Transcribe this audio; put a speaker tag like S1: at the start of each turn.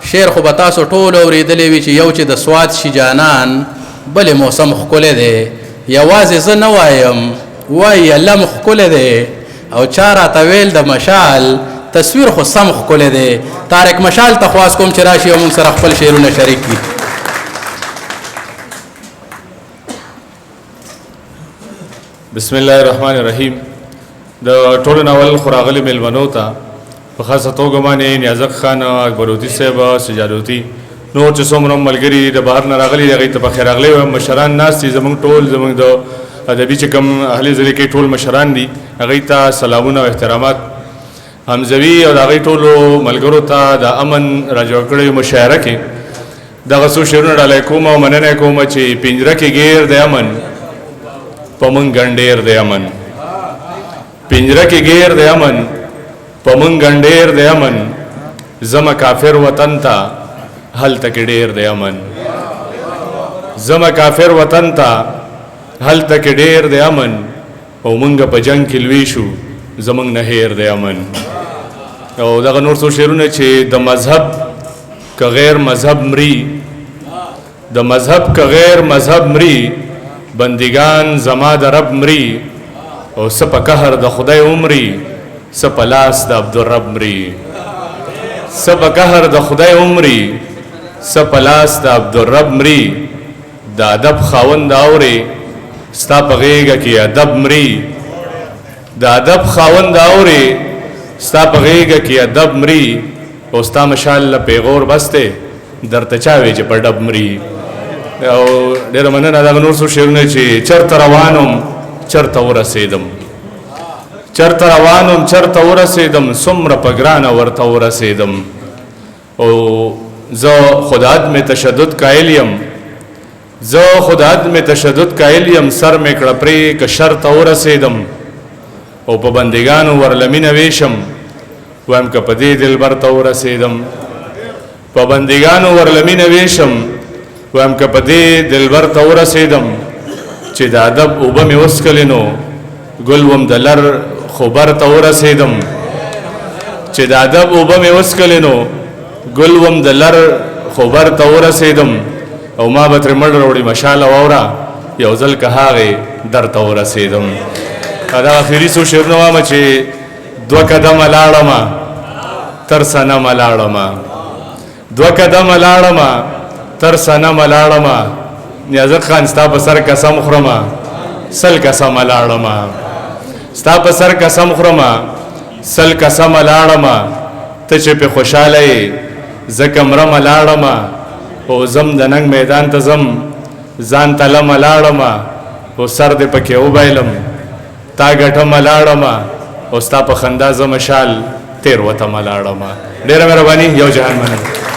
S1: شعر خو به تاسو ټول اورېدلی وي چې یو چې د سوات شي جانان بلې موسم ښکلی دی، یوازې زه نه وایم وایي لم ښکلی دی، او چا راته ویل د مشال تصویر خو سم ښکلی دی. طارق مشال ته خواست کوم چې راشي او موږ سره خپل شعرونه شریک کړي.
S2: بسم الله الرحمن الرحیم. د ټولو ناول خو راغلي میلمنو ته په خاصه توګه باندې نیازک خان، اکبرودي صاحب، سجادوتي، نور چې څومره ملګري د بهر نه راغلي دي هغوی ته په خیر راغلی وایم. مشران ناست دي زموږ ټول، زموږ د ادبي چې کوم اهل ضلع کې ټول مشران دي، هغوی ته سلامونه او احترامات. حمزوي او د هغوی ټولو ملګرو ته د امن را جوړ کړی مشاعره کې دغه څو شعرونه ډالۍ کوم او مننه کوم چې پنجره کې ګیر د امن په موږ ګنډیر د امن، پنجره کې ګیر د امن په موږ ګنډیر د امن، زما کافر وطن ته هلته کې ډیر د امن، زما کافر وطن ته هلته کې ډیر د امن، او موږ په جنگ کې لوی شو زموږ نه هیر د امن. او دغه نور څو شعرونه چې د مذهب که غیر مذهب مري، د مذهب که غیر مذهب مري، بندگان زما د رب مري، او څه په قهر د خدای عمري، څه په لاس د عبدالرب مري، څه په قهر د خدای عمري، څه په لاس د عبدالرب مري. د ادب خاوند اورې ستا په غېږه کې ادب مري، د ادب خاوند اورې ستا په غېږه کې ادب مري، او ستا مشال له پیغور بس دی درته چا وی چې په ډب مري. او ډېره مننه دغه نور څو شعرونه چې چرته روانم چرته ورسېدم، چرته روانم چرته ورسېدم، څومره په ګرانه ورته ورسېدم. او زه خود عدم تشدد قایل یم، زه خود عدم تشدد قایل یم، سر مې کړه پرې که شرته ورسېدم، او په بندګانو ورلمینه ویشم، وایم که په دې دلبر ته ورسېدم، په بندګانو ورلمینه ویشم، وایم که په دې دلبر ته ورسېدم، چې د ادب اوبه مې وڅکلې نو ګل وم د لر خبر ته ورسېدم، چې د ادب اوبه مې وڅکلې نو ګل وم د لر خبر ته ورسېدم، او ما به ترې مړ راوړي مشاله واوره یو ځل که هغې در ته ورسېدم. دا اخري څو شعرونه وایم چې دوه قدمه لاړمه تر صنمه لاړمه، دوه قدمه لاړمه تر صنمه لاړمه، نیازک خان ستا په سر قسم خورمه سل قسمه لاړمه، ستا په سر قسم خورمه سل قسمه لاړمه، ته چې پې خوشحاله یې زه کمرمه لاړمه، او زم د ننګ میدان ته ځم ځان ته لمه لاړمه، او سر دې پکې وبایلم تا ګټمه لاړمه، او ستا په خندا زه مشال تیر وتمه لاړمه. ډېره مهرباني، یو جهان مننه.